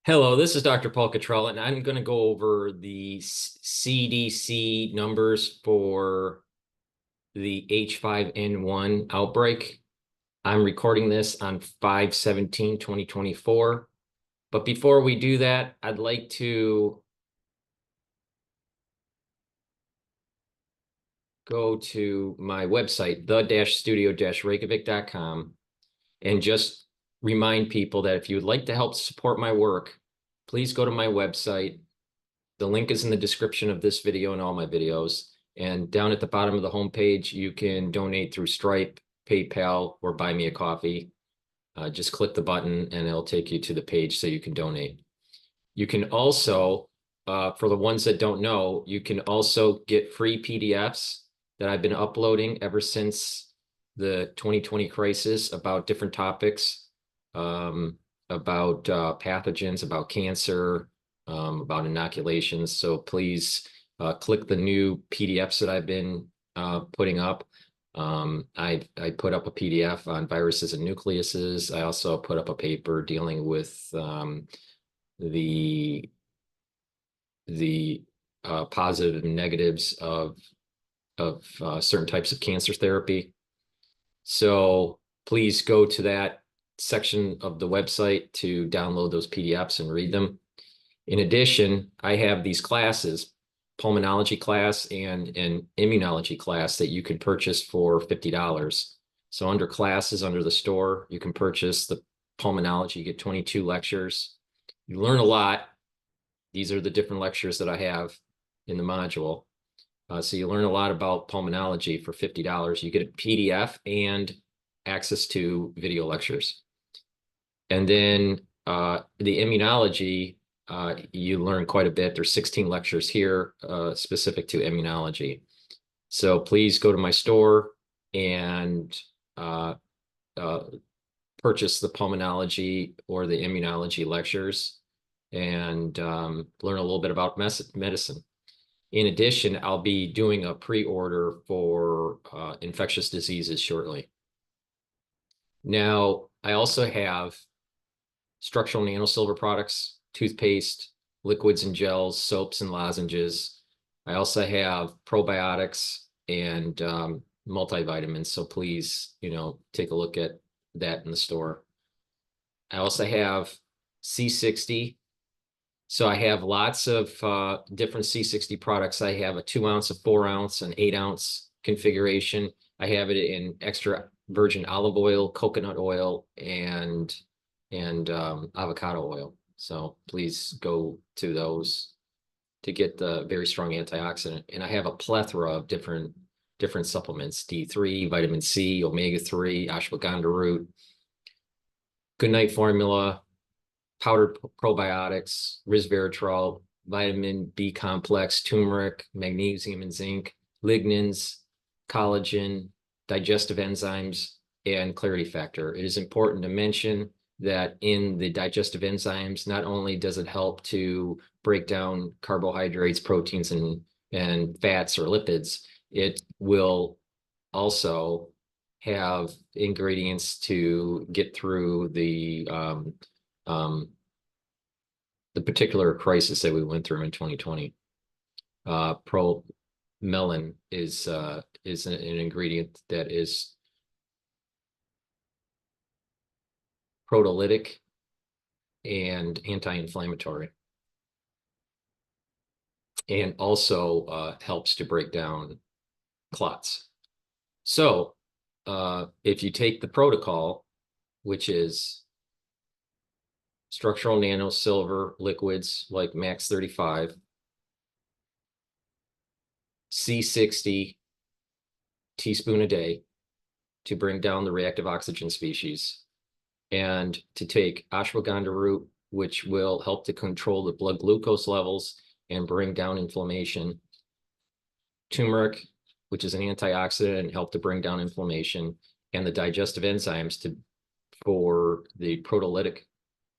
Hello, this is Dr. Paul Cottrell, and I'm going to go over the CDC numbers for the H5N1 outbreak. I'm recording this on 5/17/2024. But before we do that, I'd like to go to my website, the-studio-reykjavik.com, and just remind people that if you would like to help support my work, please go to my website. The link is in the description of this video and all my videos. And down at the bottom of the homepage, you can donate through Stripe, PayPal, or buy me a coffee. Just click the button and it'll take you to the page so you can donate. You can also, for the ones that don't know, you can also get free PDFs that I've been uploading ever since the 2020 crisis about different topics, about pathogens, about cancer, about inoculations. So please click the new PDFs that I've been putting up. I put up a PDF on viruses and nucleuses. I also put up a paper dealing with the positive and negatives of certain types of cancer therapy. So please go to that section of the website to download those PDFs and read them. In addition, I have these classes, pulmonology class and an immunology class that you can purchase for $50. So under classes, under the store, you can purchase the pulmonology, you get 22 lectures. You learn a lot. These are the different lectures that I have in the module. So you learn a lot about pulmonology for $50. You get a PDF and access to video lectures. And then the immunology, you learn quite a bit. There's 16 lectures here specific to immunology. So please go to my store and purchase the pulmonology or the immunology lectures and learn a little bit about medicine. In addition, I'll be doing a pre-order for infectious diseases shortly. Now, I also have structural nanosilver products, toothpaste, liquids and gels, soaps and lozenges. I also have probiotics and multivitamins. So please, take a look at that in the store. I also have C60. So I have lots of different C60 products. I have a 2-ounce, a 4-ounce, an 8-ounce configuration. I have it in extra virgin olive oil, coconut oil, and avocado oil. So please go to those to get the very strong antioxidant. And I have a plethora of different supplements: D3, vitamin C, omega-3, ashwagandha root, Goodnight formula, powdered probiotics, resveratrol, vitamin B complex, turmeric, magnesium and zinc, lignans, collagen, digestive enzymes, and clarity factor. It is important to mention that in the digestive enzymes, not only does it help to break down carbohydrates, proteins, and fats or lipids, it will also have ingredients to get through the particular crisis that we went through in 2020. Promelin is an ingredient that is proteolytic and anti-inflammatory, and also helps to break down clots. So if you take the protocol, which is structural nanosilver liquids like Max 35, C60 teaspoon a day to bring down the reactive oxygen species, and to take ashwagandha root, which will help to control the blood glucose levels and bring down inflammation, turmeric, which is an antioxidant and help to bring down inflammation, and the digestive enzymes for the proteolytic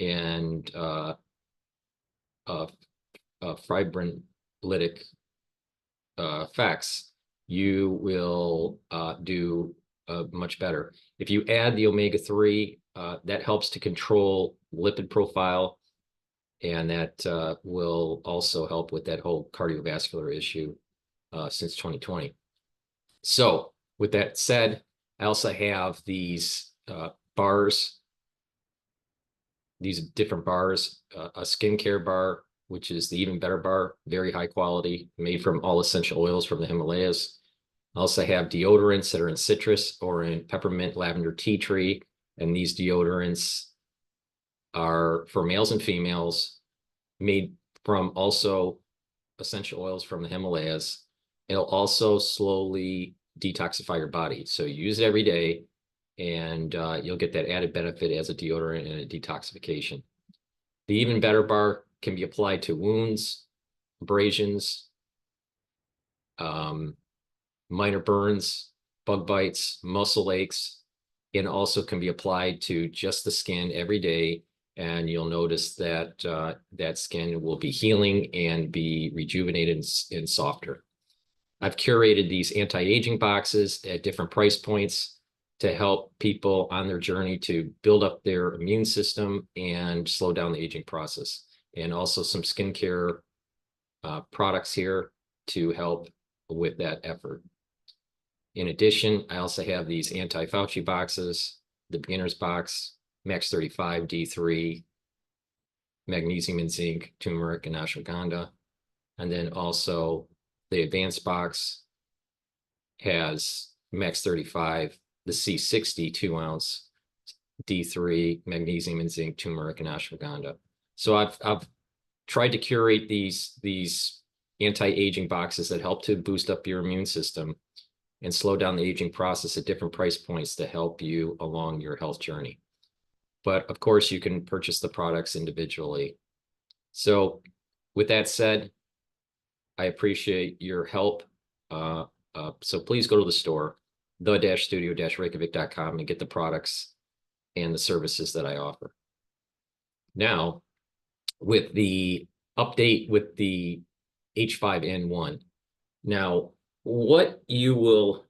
and fibrinolytic effects, you will do much better. If you add the omega-3, that helps to control lipid profile And that will also help with that whole cardiovascular issue since 2020. So with that said, I also have these bars, these different bars, a skincare bar, which is the Even Better bar, very high quality, made from all essential oils from the Himalayas. I also have deodorants that are in citrus or in peppermint, lavender, tea tree. And these deodorants are for males and females, made from also essential oils from the Himalayas. It'll also slowly detoxify your body. So you use it every day, and you'll get that added benefit as a deodorant and a detoxification. The Even Better bar can be applied to wounds, abrasions, minor burns, bug bites, muscle aches, and also can be applied to just the skin every day. And you'll notice that that skin will be healing and be rejuvenated and softer. I've curated these anti-aging boxes at different price points to help people on their journey to build up their immune system and slow down the aging process. And also some skincare products here to help with that effort. In addition, I also have these anti-Fauci boxes, the beginner's box, Max 35, D3, magnesium and zinc, turmeric, and ashwagandha. And then also the advanced box has Max 35, the C60 2-ounce, D3, magnesium and zinc, turmeric, and ashwagandha. So I've tried to curate these anti-aging boxes that help to boost up your immune system and slow down the aging process at different price points to help you along your health journey. But of course, you can purchase the products individually. So with that said, I appreciate your help. So please go to the store, the-studio-reykjavik.com, and get the products and the services that I offer. Now, with the update with the H5N1. Now, what you will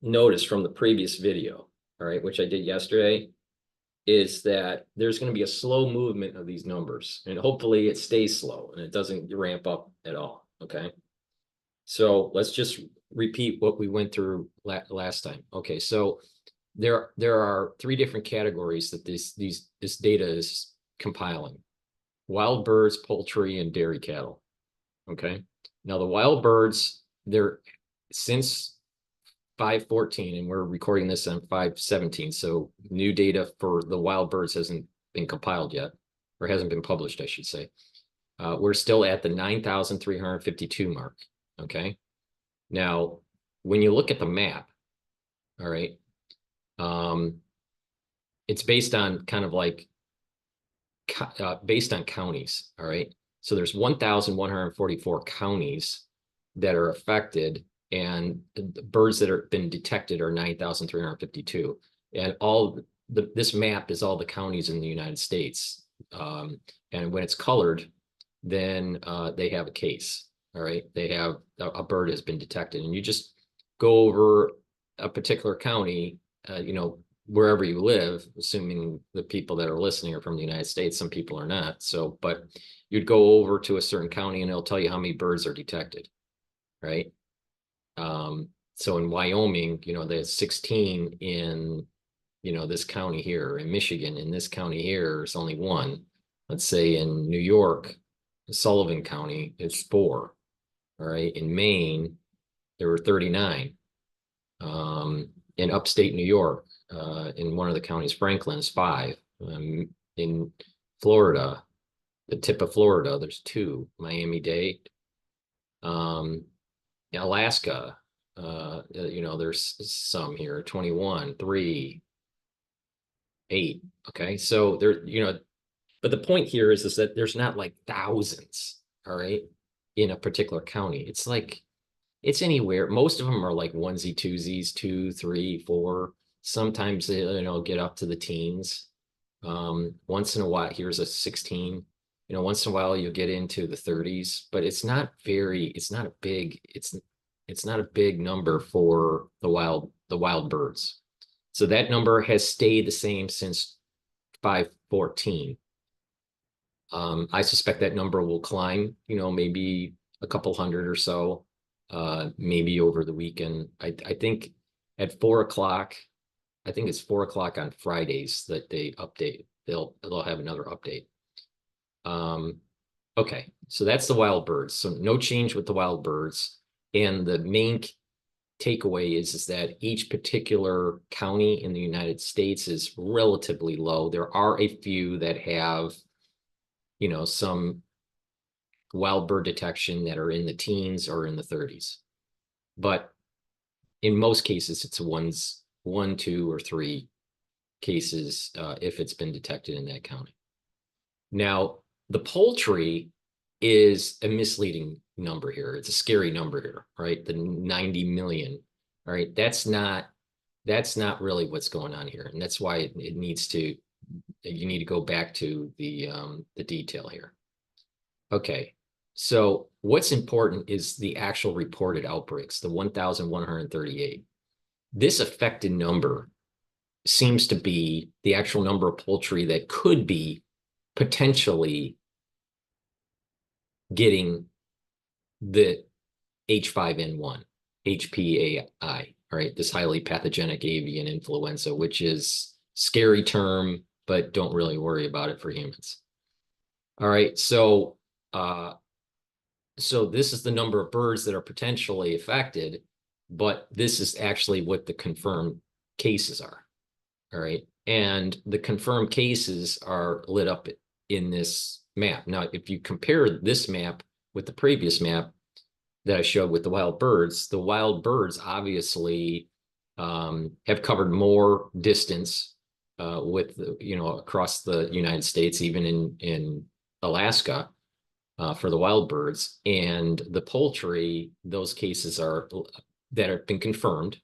notice from the previous video, all right, which I did yesterday, is that there's going to be a slow movement of these numbers, and hopefully it stays slow and it doesn't ramp up at all. Okay, so let's just repeat what we went through last time. Okay, so there are three different categories that this data is compiling: wild birds, poultry, and dairy cattle. Okay, now the wild birds, they're since 5/14, and we're recording this on 5/17, so new data for the wild birds hasn't been compiled yet, or hasn't been published, I should say. We're still at the 9,352 mark. Okay, now when you look at the map, all right, it's based on kind of like based on counties. All right, so there's 1,144 counties that are affected, and the birds that have been detected are 9,352. And this map is all the counties in the United States. And when it's colored, then they have a case. All right, they have a bird has been detected, and you just go over a particular county, wherever you live, assuming the people that are listening are from the United States. Some people are not. So, but you'd go over to a certain county and it'll tell you how many birds are detected, right? So in Wyoming, there's 16 in, this county here. In Michigan, in this county here, there's only one. Let's say in New York, Sullivan County, it's 4. All right. In Maine, there were 39. In upstate New York, in one of the counties, Franklin, is 5. In Florida, the tip of Florida, there's 2. Miami-Dade. Alaska, there's some here, 21, 3, 8. Okay, so there, but the point here is that there's not like thousands, all right, in a particular county. It's like, it's anywhere. Most of them are like onesie, twosies, 2, 3, 4. Sometimes they, get up to the teens. Once in a while, here's a 16. Once in a while you'll get into the 30s, but it's not a big number for the wild birds. So that number has stayed the same since 514. I suspect that number will climb, maybe a couple hundred or so, maybe over the weekend. I think at 4 o'clock, I think it's 4 o'clock on Fridays that they update. They'll have another update. Okay, so that's the wild birds. So no change with the wild birds. And the main takeaway is that each particular county in the United States is relatively low. There are a few that have, some wild bird detection that are in the teens or in the 30s. But in most cases, it's one, two, or three cases if it's been detected in that county. Now, the poultry is a misleading number here. It's a scary number here, right? The 90 million, all right? That's not really what's going on here. And that's why it needs to, you need to go back to the detail here. Okay, so what's important is the actual reported outbreaks, the 1,138. This affected number seems to be the actual number of poultry that could be potentially getting the H5N1, HPAI, right? This highly pathogenic avian influenza, which is a scary term, but don't really worry about it for humans. All right, so this is the number of birds that are potentially affected, but this is actually what the confirmed cases are. All right, and the confirmed cases are lit up in this map. Now, if you compare this map with the previous map that I showed with the wild birds obviously have covered more distance with, across the United States, even in Alaska for the wild birds. And the poultry, those cases are that have been confirmed,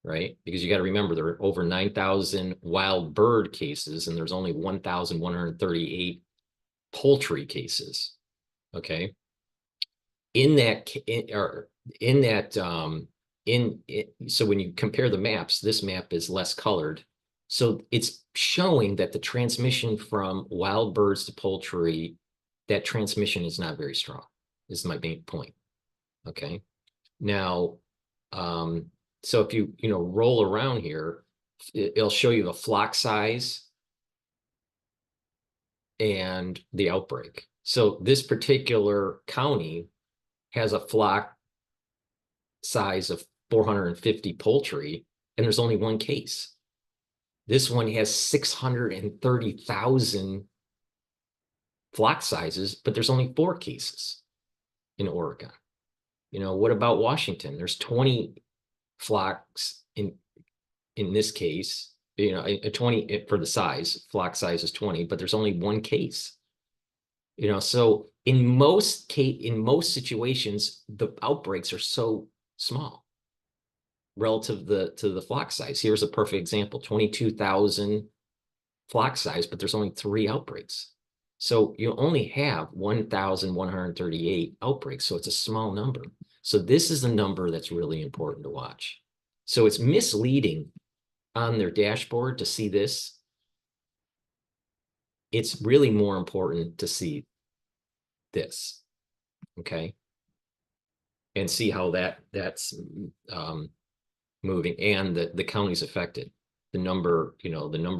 right? Because you got to remember there are over 9,000 wild bird cases and there's only 1,138 poultry cases. Okay. So when you compare the maps, this map is less colored. So it's showing that the transmission from wild birds to poultry, that transmission is not very strong, is my main point. Okay. Now, so if you roll around here, it'll show you the flock size and the outbreak. So this particular county has a flock size of 450 poultry, and there's only one case. This one has 630,000 flock sizes, but there's only 4 cases in Oregon. What about Washington? There's 20 flocks in this case, 20 for the size, flock size is 20, but there's only 1 case. So in most situations, the outbreaks are so small relative to the flock size. Here's a perfect example: 22,000 flock size, but there's only 3 outbreaks. So you only have 1,138 outbreaks. So it's a small number. So this is the number that's really important to watch. So it's misleading on their dashboard to see this. It's really more important to see this, okay, and see how that's moving, and the counties affected. The number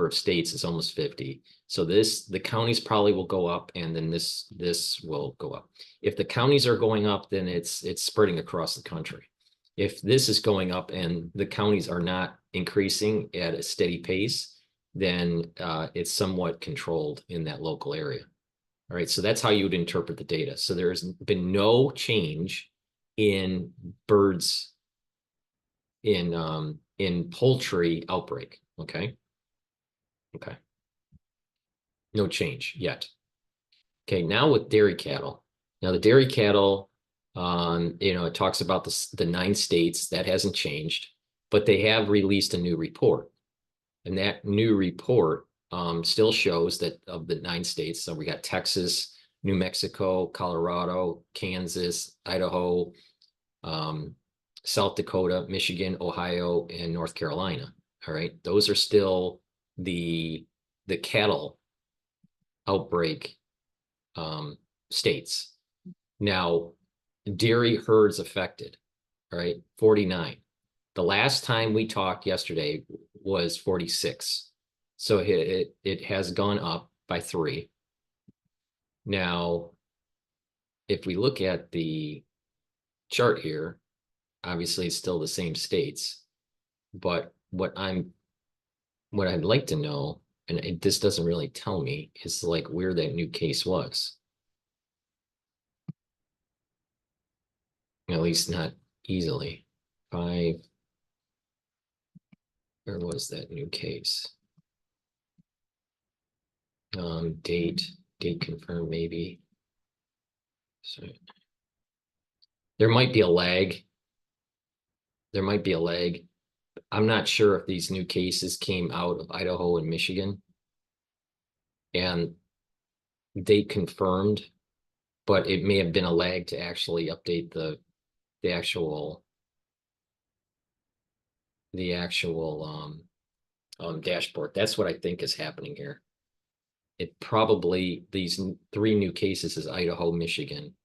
of states is almost 50. So the counties probably will go up, and then this will go up. If the counties are going up, then it's spreading across the country. If this is going up and the counties are not increasing at a steady pace, then it's somewhat controlled in that local area. All right, so that's how you would interpret the data. So there's been no change in birds in poultry outbreak. Okay. No change yet. Okay, now with dairy cattle. Now the dairy cattle, it talks about the 9 states. That hasn't changed, but they have released a new report. And that new report still shows that of the 9 states, so we got Texas, New Mexico, Colorado, Kansas, Idaho, South Dakota, Michigan, Ohio, and North Carolina. All right, those are still the the cattle outbreak states. Now, dairy herds affected, right? 49. The last time we talked yesterday was 46. So it has gone up by 3. Now, if we look at the chart here, obviously it's still the same states, but what I'd like to know, and this doesn't really tell me, is like where that new case was. At least not easily. 5, where was that new case? Date confirmed, maybe. So there might be a lag. There might be a lag. I'm not sure if these new cases came out of Idaho and Michigan and date confirmed, but it may have been a lag to actually update the actual dashboard. That's what I think is happening here. It probably, these 3 new cases is Idaho, Michigan,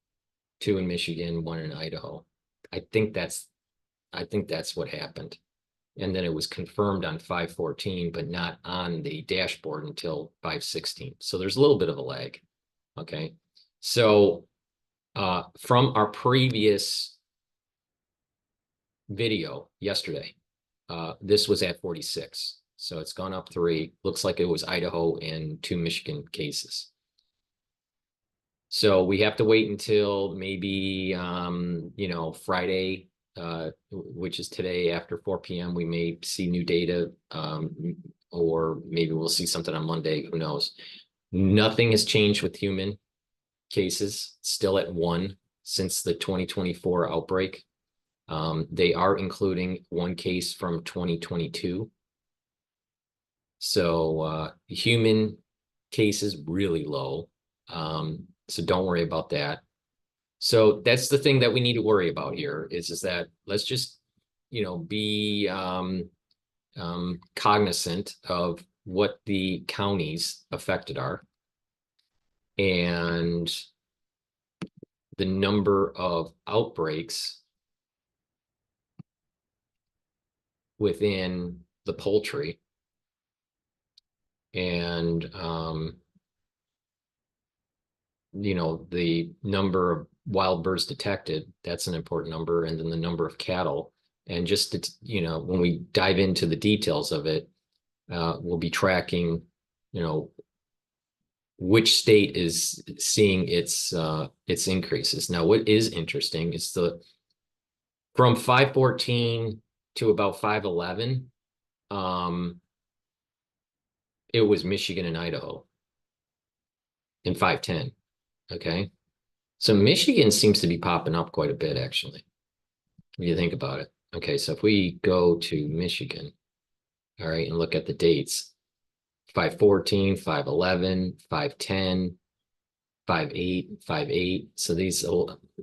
2 in Michigan, 1 in Idaho. I think that's what happened. And then it was confirmed on 5/14, but not on the dashboard until 5/16. So there's a little bit of a lag. Okay. So from our previous video yesterday, this was at 46. So it's gone up 3. Looks like it was Idaho and 2 Michigan cases. So we have to wait until maybe, Friday, which is today after 4 p.m. We may see new data, or maybe we'll see something on Monday. Who knows? Nothing has changed with human cases, still at 1 since the 2024 outbreak. They are including 1 case from 2022. So human cases really low. So don't worry about that. So that's the thing that we need to worry about here is that let's just, be cognizant of what the counties affected are and the number of outbreaks within the poultry and the number of wild birds detected. That's an important number. And then the number of cattle. And just, when we dive into the details of it, we'll be tracking, which state is seeing its increases. Now, what is interesting is from 5/14 to about 5/11, it was Michigan and Idaho. In 5/10. Okay. So Michigan seems to be popping up quite a bit, actually, when you think about it. Okay. So if we go to Michigan, all right, and look at the dates, 5/14, 5/11, 5/10, 5/8, 5/8. So these, a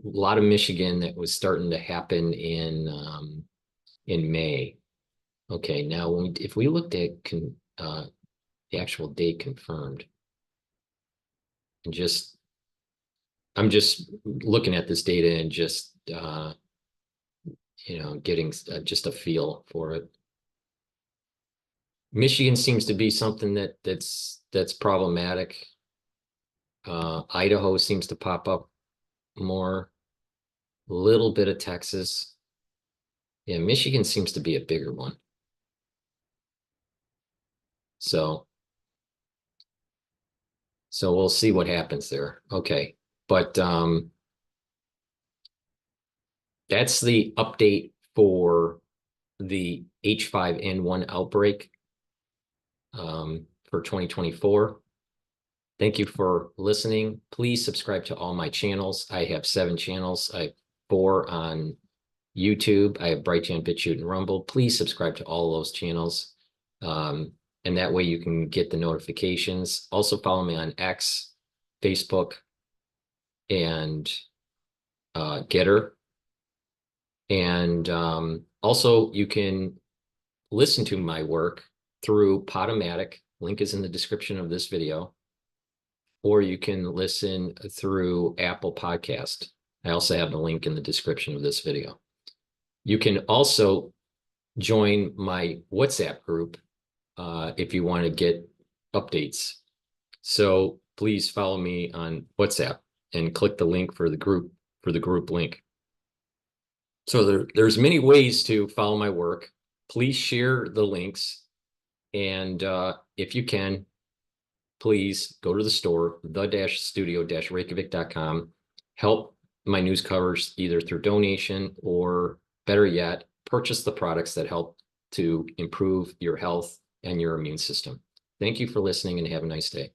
lot of Michigan that was starting to happen in May. Okay. Now, if we looked at the actual date confirmed, and I'm just looking at this data and just, getting just a feel for it. Michigan seems to be something that's problematic. Idaho seems to pop up more. A little bit of Texas. Yeah, Michigan seems to be a bigger one. So we'll see what happens there. Okay. But that's the update for the H5N1 outbreak for 2024. Thank you for listening. Please subscribe to all my channels. I have 7 channels. I have 4 on YouTube. I have Brighteon, Bitchute, and Rumble. Please subscribe to all those channels. And that way you can get the notifications. Also follow me on X, Facebook, and GETTR. And also you can listen to my work through Podomatic, Link is in the description of this video. Or you can listen through Apple Podcast. I also have the link in the description of this video. You can also join my WhatsApp group if you want to get updates. So please follow me on WhatsApp and click the link for the group link. So there's many ways to follow my work. Please share the links. And if you can, please go to the store, the-studio-reykjavik.com. Help my news covers either through donation or, better yet, purchase the products that help to improve your health and your immune system. Thank you for listening and have a nice day.